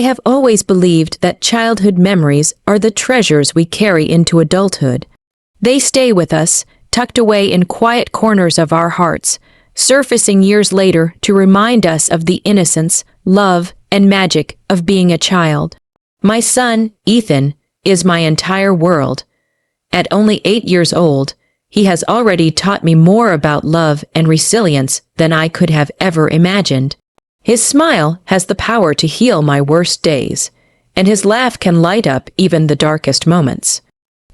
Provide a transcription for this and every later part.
I have always believed that childhood memories are the treasures we carry into adulthood. They stay with us, tucked away in quiet corners of our hearts, surfacing years later to remind us of the innocence, love, and magic of being a child. My son, Ethan, is my entire world. At only 8 years old, he has already taught me more about love and resilience than I could have ever imagined. His smile has the power to heal my worst days, and his laugh can light up even the darkest moments.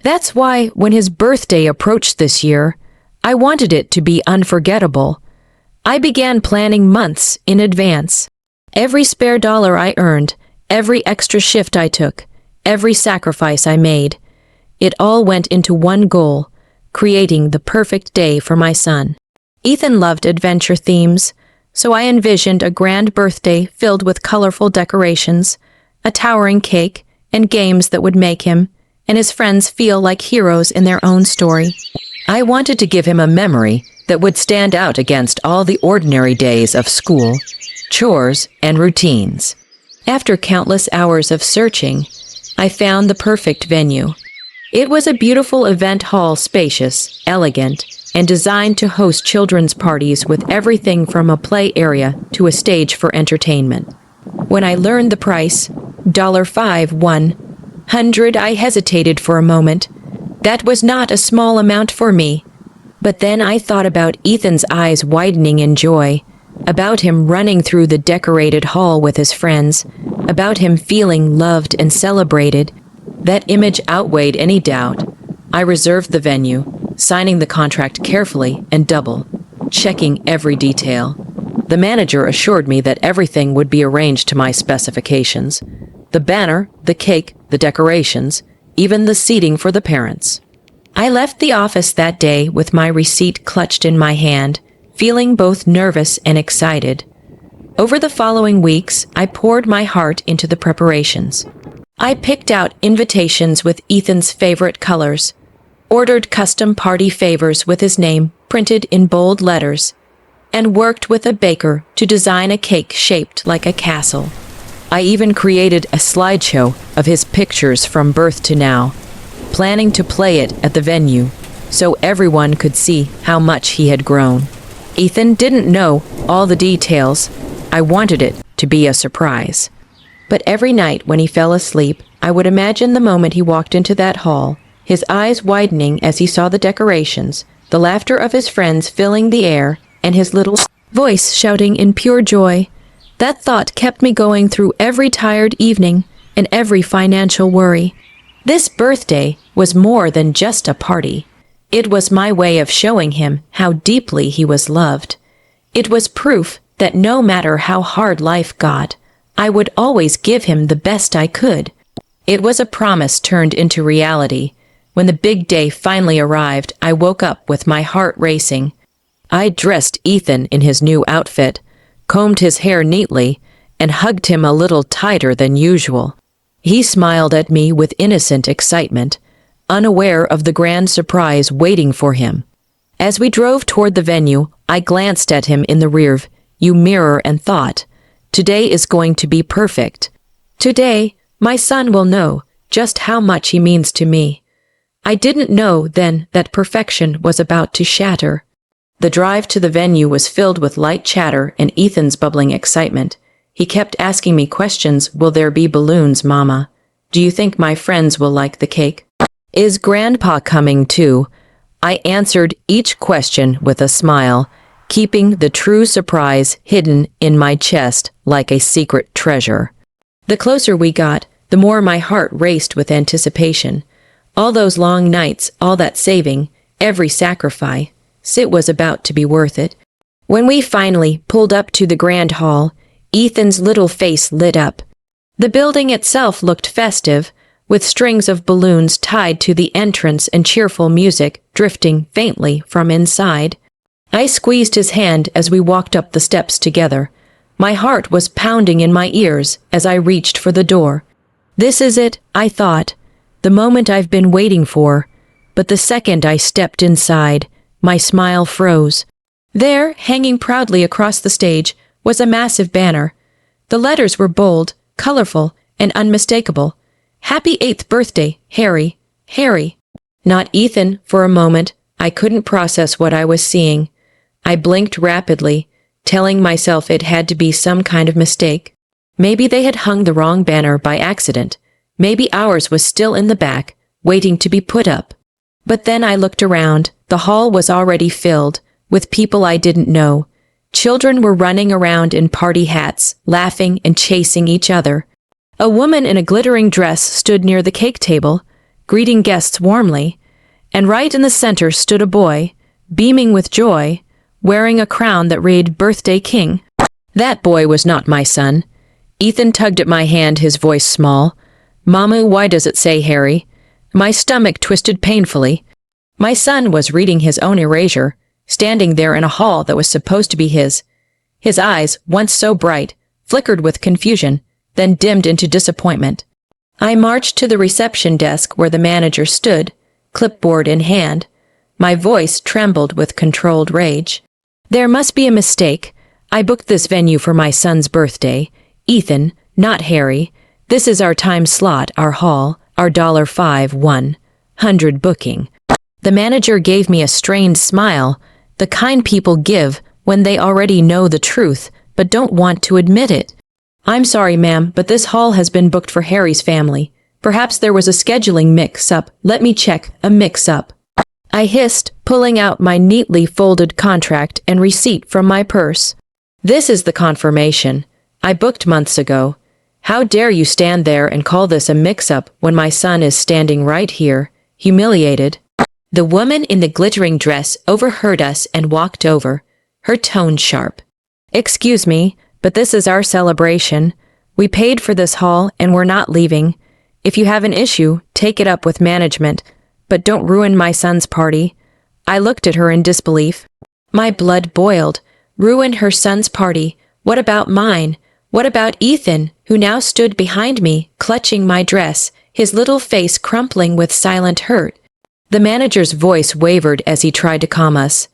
That's why when his birthday approached this year, I wanted it to be unforgettable. I began planning months in advance. Every spare dollar I earned, every extra shift I took, every sacrifice I made, it all went into one goal: creating the perfect day for my son. Ethan loved adventure themes, so I envisioned a grand birthday filled with colorful decorations, a towering cake, and games that would make him and his friends feel like heroes in their own story. I wanted to give him a memory that would stand out against all the ordinary days of school, chores, and routines. After countless hours of searching, I found the perfect venue. It was a beautiful event hall, spacious, elegant, and designed to host children's parties with everything from a play area to a stage for entertainment. When I learned the price, $5,100, I hesitated for a moment. That was not a small amount for me. But then I thought about Ethan's eyes widening in joy, about him running through the decorated hall with his friends, about him feeling loved and celebrated. That image outweighed any doubt. I reserved the venue, signing the contract carefully and checking every detail. The manager assured me that everything would be arranged to my specifications: the banner, the cake, the decorations, even the seating for the parents. I left the office that day with my receipt clutched in my hand, feeling both nervous and excited. Over the following weeks, I poured my heart into the preparations. I picked out invitations with Ethan's favorite colors, ordered custom party favors with his name printed in bold letters, and worked with a baker to design a cake shaped like a castle. I even created a slideshow of his pictures from birth to now, planning to play it at the venue so everyone could see how much he had grown. Ethan didn't know all the details. I wanted it to be a surprise. But every night when he fell asleep, I would imagine the moment he walked into that hall, his eyes widening as he saw the decorations, the laughter of his friends filling the air, and his little voice shouting in pure joy. That thought kept me going through every tired evening and every financial worry. This birthday was more than just a party. It was my way of showing him how deeply he was loved. It was proof that no matter how hard life got, I would always give him the best I could. It was a promise turned into reality. When the big day finally arrived, I woke up with my heart racing. I dressed Ethan in his new outfit, combed his hair neatly, and hugged him a little tighter than usual. He smiled at me with innocent excitement, unaware of the grand surprise waiting for him. As we drove toward the venue, I glanced at him in the rearview mirror and thought, today is going to be perfect. Today, my son will know just how much he means to me. I didn't know then that perfection was about to shatter. The drive to the venue was filled with light chatter and Ethan's bubbling excitement. He kept asking me questions. Will there be balloons, Mama? Do you think my friends will like the cake? Is Grandpa coming too? I answered each question with a smile, keeping the true surprise hidden in my chest like a secret treasure. The closer we got, the more my heart raced with anticipation. All those long nights, all that saving, every sacrifice, it was about to be worth it. When we finally pulled up to the grand hall, Ethan's little face lit up. The building itself looked festive, with strings of balloons tied to the entrance and cheerful music drifting faintly from inside. I squeezed his hand as we walked up the steps together. My heart was pounding in my ears as I reached for the door. This is it, I thought, the moment I've been waiting for. But the second I stepped inside, my smile froze. There, hanging proudly across the stage, was a massive banner. The letters were bold, colorful, and unmistakable. "Happy 8th birthday, Harry, Harry." Not Ethan. For a moment, I couldn't process what I was seeing. I blinked rapidly, telling myself it had to be some kind of mistake. Maybe they had hung the wrong banner by accident. Maybe ours was still in the back, waiting to be put up. But then I looked around. The hall was already filled, with people I didn't know. Children were running around in party hats, laughing and chasing each other. A woman in a glittering dress stood near the cake table, greeting guests warmly, and right in the center stood a boy, beaming with joy, wearing a crown that read "Birthday King." That boy was not my son. Ethan tugged at my hand, his voice small. "Mama, why does it say Harry?" My stomach twisted painfully. My son was reading his own erasure, standing there in a hall that was supposed to be his. His eyes, once so bright, flickered with confusion, then dimmed into disappointment. I marched to the reception desk where the manager stood, clipboard in hand. My voice trembled with controlled rage. "There must be a mistake. I booked this venue for my son's birthday. Ethan, not Harry. This is our time slot, our hall, our $5,100 booking." The manager gave me a strained smile, the kind people give when they already know the truth but don't want to admit it. "I'm sorry, ma'am, but this hall has been booked for Harry's family. Perhaps there was a scheduling mix-up. Let me check. A mix-up." I hissed, pulling out my neatly folded contract and receipt from my purse. "This is the confirmation. I booked months ago. How dare you stand there and call this a mix-up when my son is standing right here, humiliated?" The woman in the glittering dress overheard us and walked over, her tone sharp. "Excuse me, but this is our celebration. We paid for this hall and we're not leaving. If you have an issue, take it up with management, but don't ruin my son's party." I looked at her in disbelief. My blood boiled. Ruin her son's party? What about mine? What about Ethan, who now stood behind me, clutching my dress, his little face crumpling with silent hurt? The manager's voice wavered as he tried to calm us.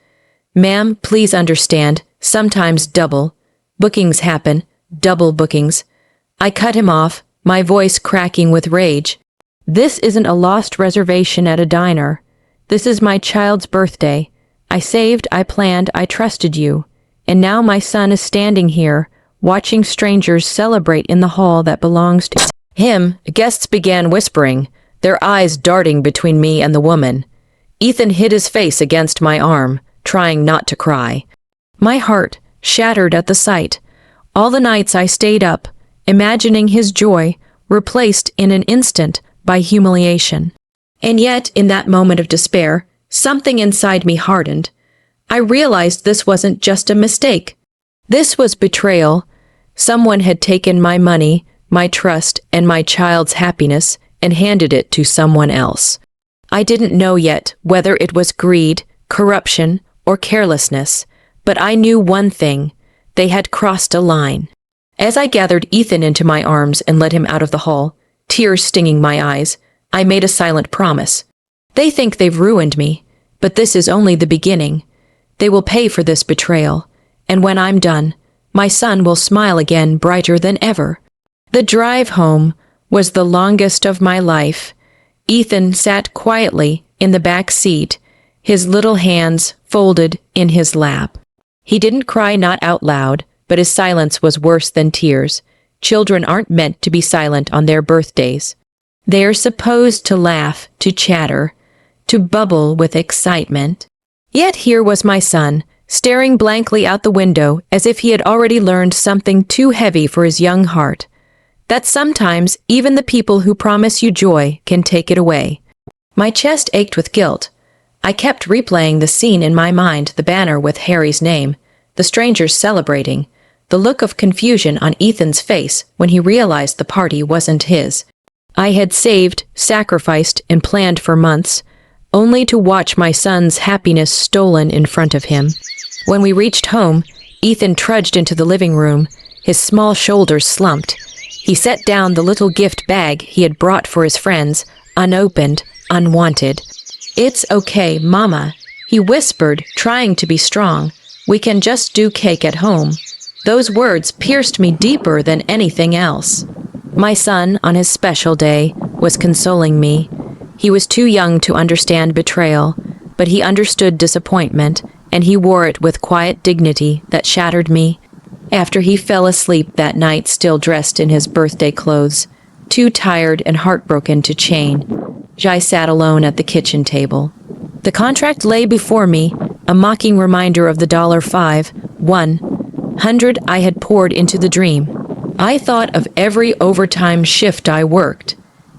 "Ma'am, please understand, sometimes double bookings happen, double bookings." I cut him off, my voice cracking with rage. "This isn't a lost reservation at a diner. This is my child's birthday. I saved, I planned, I trusted you. And now my son is standing here, watching strangers celebrate in the hall that belongs to him." Guests began whispering, their eyes darting between me and the woman. Ethan hid his face against my arm, trying not to cry. My heart shattered at the sight. All the nights I stayed up, imagining his joy, replaced in an instant by humiliation. And yet, in that moment of despair, something inside me hardened. I realized this wasn't just a mistake. This was betrayal. Someone had taken my money, my trust, and my child's happiness and handed it to someone else. I didn't know yet whether it was greed, corruption, or carelessness, but I knew one thing: they had crossed a line. As I gathered Ethan into my arms and led him out of the hall, tears stinging my eyes, I made a silent promise. They think they've ruined me, but this is only the beginning. They will pay for this betrayal, and when I'm done, my son will smile again brighter than ever. The drive home was the longest of my life. Ethan sat quietly in the back seat, his little hands folded in his lap. He didn't cry, not out loud, but his silence was worse than tears. Children aren't meant to be silent on their birthdays. They are supposed to laugh, to chatter, to bubble with excitement. Yet here was my son, staring blankly out the window as if he had already learned something too heavy for his young heart. That sometimes even the people who promise you joy can take it away. My chest ached with guilt. I kept replaying the scene in my mind, the banner with Harry's name, the strangers celebrating, the look of confusion on Ethan's face when he realized the party wasn't his. I had saved, sacrificed, and planned for months, only to watch my son's happiness stolen in front of him. When we reached home, Ethan trudged into the living room, his small shoulders slumped. He set down the little gift bag he had brought for his friends, unopened, unwanted. "It's okay, Mama," he whispered, trying to be strong. "We can just do cake at home." Those words pierced me deeper than anything else. My son, on his special day, was consoling me. He was too young to understand betrayal, but he understood disappointment, and he wore it with quiet dignity that shattered me. After he fell asleep that night, still dressed in his birthday clothes, too tired and heartbroken to change, I sat alone at the kitchen table. The contract lay before me, a mocking reminder of the $5,100 I had poured into the dream. I thought of every overtime shift I worked,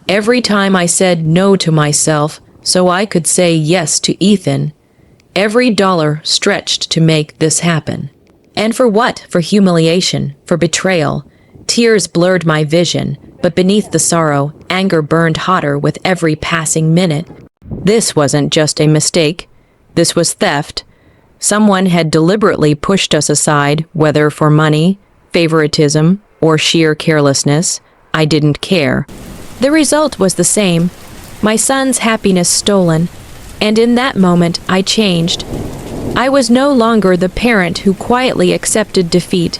every time I said no to myself so I could say yes to Ethan, every dollar stretched to make this happen. And for what? For humiliation, for betrayal. Tears blurred my vision, but beneath the sorrow, anger burned hotter with every passing minute. This wasn't just a mistake. This was theft. Someone had deliberately pushed us aside, whether for money, favoritism, or sheer carelessness. I didn't care. The result was the same. My son's happiness stolen. And in that moment, I changed. I was no longer the parent who quietly accepted defeat,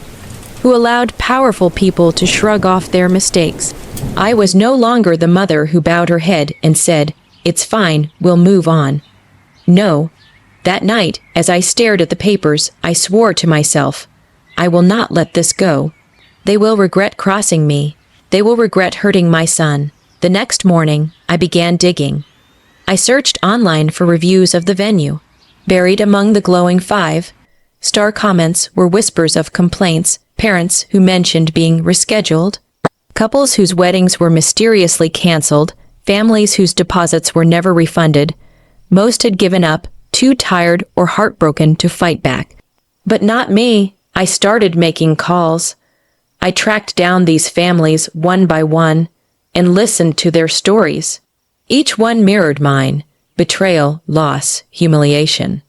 who allowed powerful people to shrug off their mistakes. I was no longer the mother who bowed her head and said, "It's fine, we'll move on." No. That night, as I stared at the papers, I swore to myself, I will not let this go. They will regret crossing me. They will regret hurting my son. The next morning, I began digging. I searched online for reviews of the venue. Buried among the glowing 5-star comments were whispers of complaints, parents who mentioned being rescheduled, couples whose weddings were mysteriously canceled, families whose deposits were never refunded. Most had given up, too tired or heartbroken to fight back. But not me. I started making calls. I tracked down these families one by one and listened to their stories. Each one mirrored mine: betrayal, loss, humiliation.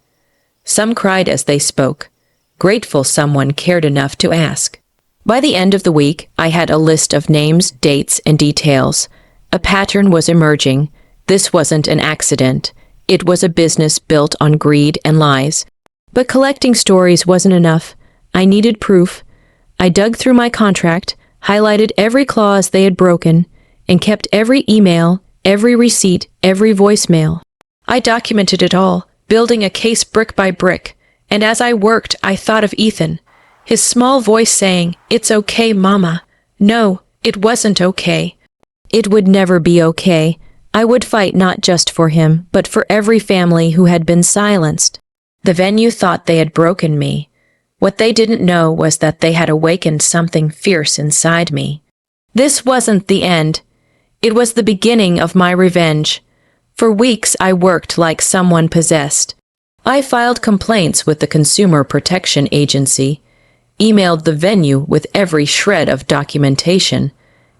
Some cried as they spoke, grateful someone cared enough to ask. By the end of the week, I had a list of names, dates, and details. A pattern was emerging. This wasn't an accident. It was a business built on greed and lies. But collecting stories wasn't enough. I needed proof. I dug through my contract, highlighted every clause they had broken, and kept every email, every receipt, every voicemail. I documented it all, building a case brick by brick, and as I worked, I thought of Ethan, his small voice saying, "It's okay, Mama." No, it wasn't okay. It would never be okay. I would fight not just for him, but for every family who had been silenced. The venue thought they had broken me. What they didn't know was that they had awakened something fierce inside me. This wasn't the end. It was the beginning of my revenge. For weeks, I worked like someone possessed. I filed complaints with the Consumer Protection Agency, emailed the venue with every shred of documentation,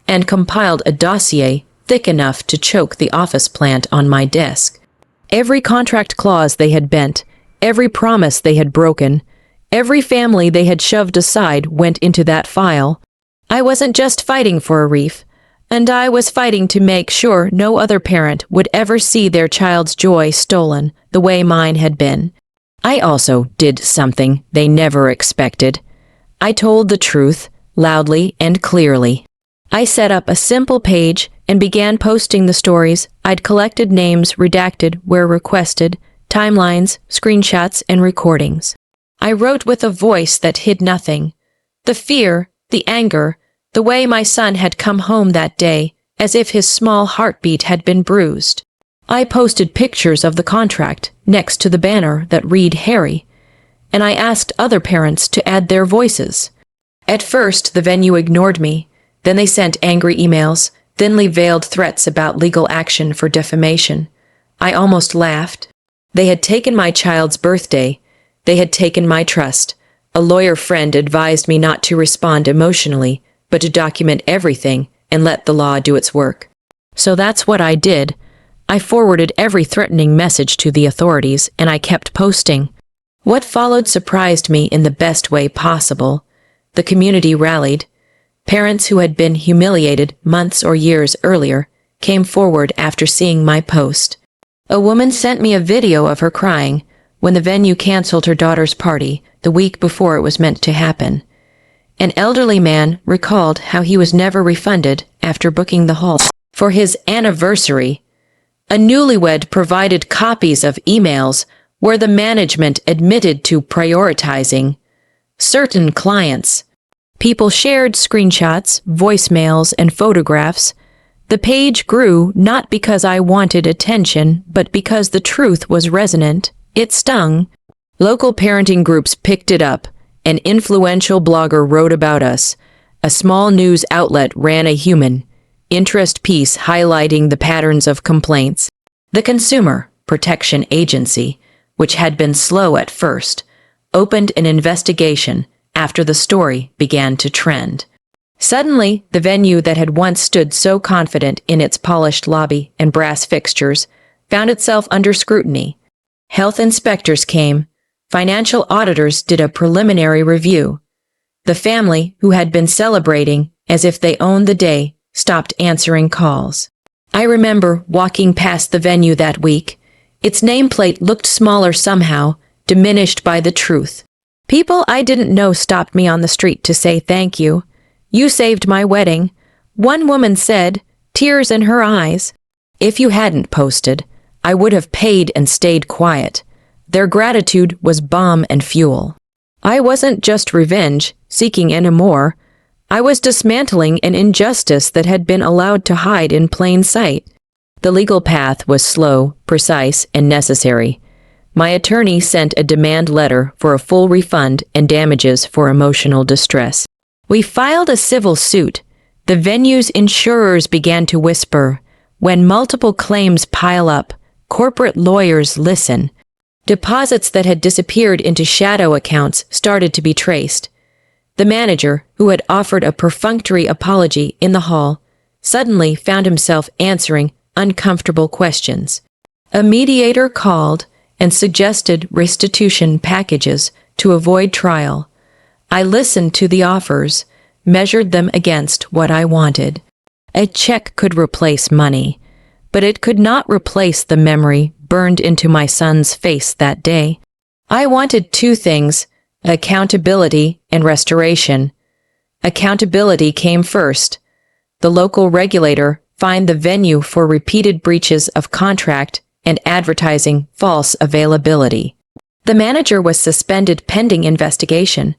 and compiled a dossier thick enough to choke the office plant on my desk. Every contract clause they had bent, every promise they had broken, every family they had shoved aside went into that file. I wasn't just fighting for a reef, and I was fighting to make sure no other parent would ever see their child's joy stolen the way mine had been. I also did something they never expected. I told the truth, loudly and clearly. I set up a simple page and began posting the stories. I'd collected names redacted where requested, timelines, screenshots, and recordings. I wrote with a voice that hid nothing. The fear, the anger, the way my son had come home that day, as if his small heartbeat had been bruised. I posted pictures of the contract next to the banner that read Harry, and I asked other parents to add their voices. At first, the venue ignored me. Then they sent angry emails, thinly veiled threats about legal action for defamation. I almost laughed. They had taken my child's birthday. They had taken my trust. A lawyer friend advised me not to respond emotionally, but to document everything and let the law do its work. So that's what I did. I forwarded every threatening message to the authorities, and I kept posting. What followed surprised me in the best way possible. The community rallied. Parents who had been humiliated months or years earlier came forward after seeing my post. A woman sent me a video of her crying when the venue canceled her daughter's party the week before it was meant to happen. An elderly man recalled how he was never refunded after booking the hall for his anniversary. A newlywed provided copies of emails where the management admitted to prioritizing certain clients. People shared screenshots, voicemails, and photographs. The page grew not because I wanted attention, but because the truth was resonant. It stung. Local parenting groups picked it up. An influential blogger wrote about us. A small news outlet ran a human interest piece highlighting the patterns of complaints. The Consumer Protection Agency, which had been slow at first, opened an investigation after the story began to trend. Suddenly, the venue that had once stood so confident in its polished lobby and brass fixtures found itself under scrutiny. Health inspectors came. Financial auditors did a preliminary review. The family, who had been celebrating as if they owned the day, stopped answering calls. I remember walking past the venue that week. Its nameplate looked smaller somehow, diminished by the truth. People I didn't know stopped me on the street to say thank you. You saved my wedding. One woman said, tears in her eyes. If you hadn't posted, I would have paid and stayed quiet. Their gratitude was balm and fuel. I wasn't just revenge, seeking anymore. I was dismantling an injustice that had been allowed to hide in plain sight. The legal path was slow, precise, and necessary. My attorney sent a demand letter for a full refund and damages for emotional distress. We filed a civil suit. The venue's insurers began to whisper. When multiple claims pile up, corporate lawyers listen. Deposits that had disappeared into shadow accounts started to be traced. The manager, who had offered a perfunctory apology in the hall, suddenly found himself answering uncomfortable questions. A mediator called and suggested restitution packages to avoid trial. I listened to the offers, measured them against what I wanted. A check could replace money, but it could not replace the memory burned into my son's face that day. I wanted two things: accountability and restoration. Accountability came first. The local regulator fined the venue for repeated breaches of contract and advertising false availability. The manager was suspended pending investigation.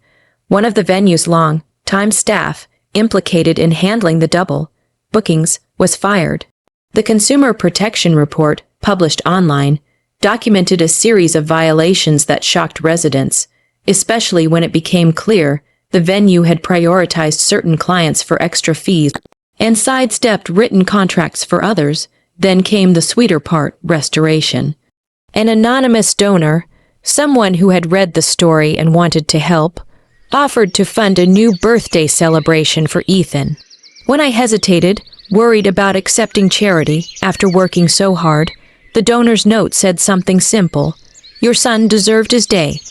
One of the venue's long-time staff, implicated in handling the double bookings, was fired. The Consumer Protection Report, published online, documented a series of violations that shocked residents, especially when it became clear the venue had prioritized certain clients for extra fees and sidestepped written contracts for others. Then came the sweeter part: restoration. An anonymous donor, someone who had read the story and wanted to help, offered to fund a new birthday celebration for Ethan. When I hesitated, worried about accepting charity after working so hard, the donor's note said something simple: "Your son deserved his day.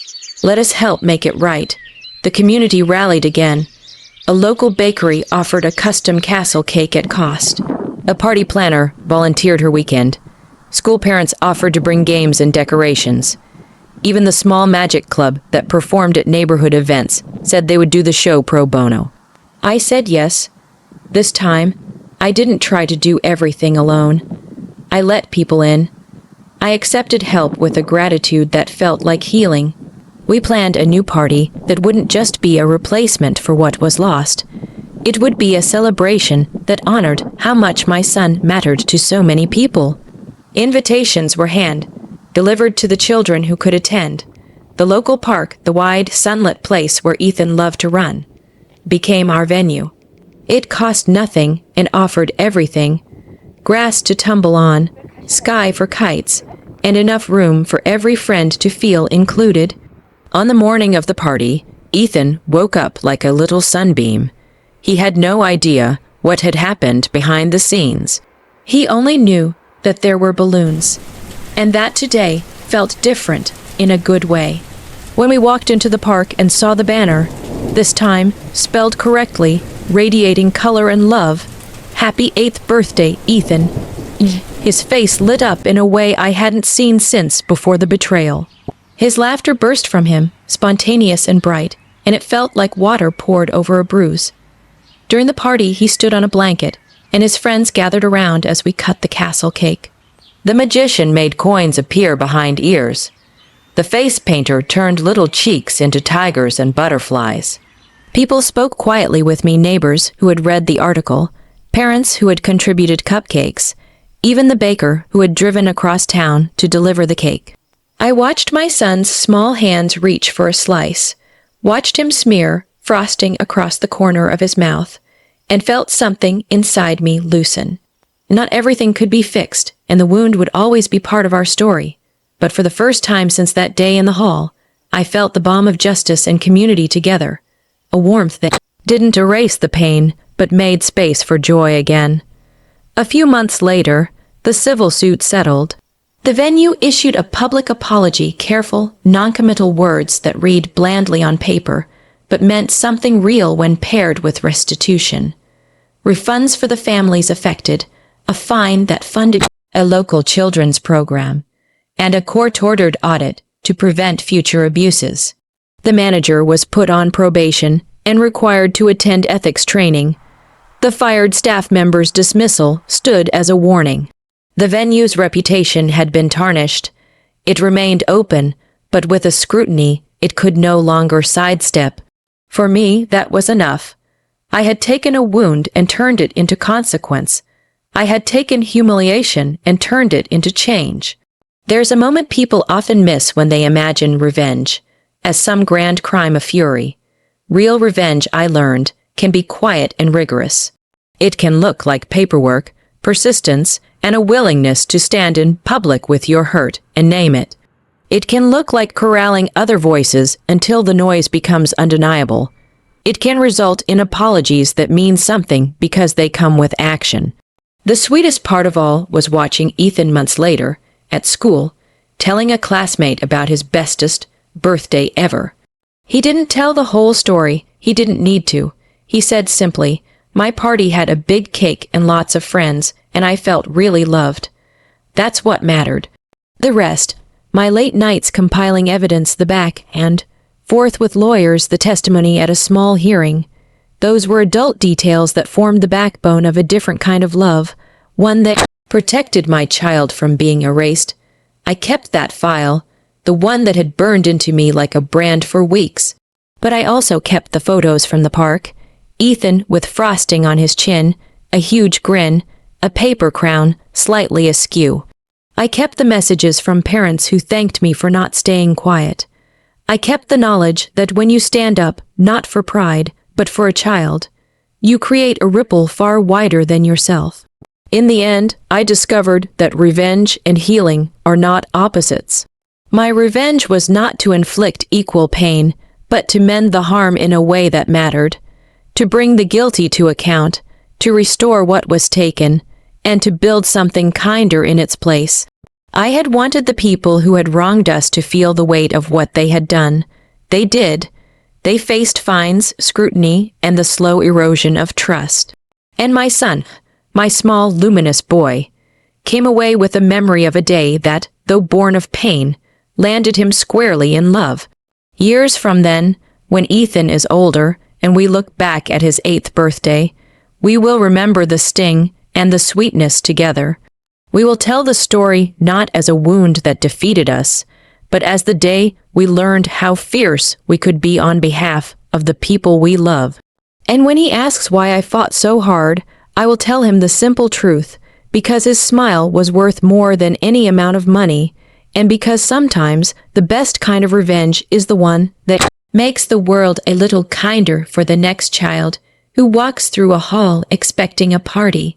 Let us help make it right." The community rallied again. A local bakery offered a custom castle cake at cost. A party planner volunteered her weekend. School parents offered to bring games and decorations. Even the small magic club that performed at neighborhood events said they would do the show pro bono. I said yes. This time, I didn't try to do everything alone. I let people in. I accepted help with a gratitude that felt like healing. We planned a new party that wouldn't just be a replacement for what was lost. It would be a celebration that honored how much my son mattered to so many people. Invitations were hand-delivered to the children who could attend. The local park, the wide, sunlit place where Ethan loved to run, became our venue. It cost nothing and offered everything: grass to tumble on, sky for kites, and enough room for every friend to feel included. On the morning of the party, Ethan woke up like a little sunbeam. He had no idea what had happened behind the scenes. He only knew that there were balloons, and that today felt different in a good way. When we walked into the park and saw the banner, this time spelled correctly, radiating color and love, "Happy 8th birthday, Ethan," his face lit up in a way I hadn't seen since before the betrayal. His laughter burst from him, spontaneous and bright. and it felt like water poured over a bruise. During the party, he stood on a blanket, and his friends gathered around as we cut the castle cake. The magician made coins appear behind ears. The face painter turned little cheeks into tigers and butterflies. People spoke quietly with me, neighbors who had read the article, parents who had contributed cupcakes, even the baker who had driven across town to deliver the cake. I watched my son's small hands reach for a slice, watched him smear frosting across the corner of his mouth, and felt something inside me loosen. Not everything could be fixed, and the wound would always be part of our story. But for the first time since that day in the hall, I felt the balm of justice and community together, a warmth that didn't erase the pain, but made space for joy again. A few months later, the civil suit settled. The venue issued a public apology, careful, non-committal words that read blandly on paper, but meant something real when paired with restitution. Refunds for the families affected, a fine that funded a local children's program, and a court-ordered audit to prevent future abuses. The manager was put on probation and required to attend ethics training. The fired staff member's dismissal stood as a warning. The venue's reputation had been tarnished. It remained open, but with a scrutiny it could no longer sidestep. For me, that was enough. I had taken a wound and turned it into consequence. I had taken humiliation and turned it into change. There's a moment people often miss when they imagine revenge, as some grand crime of fury. Real revenge, I learned, can be quiet and rigorous. It can look like paperwork, persistence, and a willingness to stand in public with your hurt and name it. It can look like corralling other voices until the noise becomes undeniable. It can result in apologies that mean something because they come with action. The sweetest part of all was watching Ethan months later, at school, telling a classmate about his bestest birthday ever. He didn't tell the whole story. He didn't need to. He said simply, "My party had a big cake and lots of friends, and I felt really loved." That's what mattered. The rest, my late nights compiling evidence, the back and forth with lawyers, the testimony at a small hearing, those were adult details that formed the backbone of a different kind of love, one that protected my child from being erased. I kept that file, the one that had burned into me like a brand for weeks. But I also kept the photos from the park, Ethan with frosting on his chin, a huge grin, a paper crown slightly askew. I kept the messages from parents who thanked me for not staying quiet. I kept the knowledge that when you stand up, not for pride, but for a child, you create a ripple far wider than yourself. In the end, I discovered that revenge and healing are not opposites. My revenge was not to inflict equal pain, but to mend the harm in a way that mattered, to bring the guilty to account, to restore what was taken, and to build something kinder in its place. I had wanted the people who had wronged us to feel the weight of what they had done. They did. They faced fines, scrutiny, and the slow erosion of trust. And my son, my small, luminous boy, came away with a memory of a day that, though born of pain, landed him squarely in love. Years from then, when Ethan is older and we look back at his 8th birthday, we will remember the sting and the sweetness together. We will tell the story not as a wound that defeated us, but as the day we learned how fierce we could be on behalf of the people we love. And when he asks why I fought so hard, I will tell him the simple truth, because his smile was worth more than any amount of money, and because sometimes the best kind of revenge is the one that makes the world a little kinder for the next child who walks through a hall expecting a party.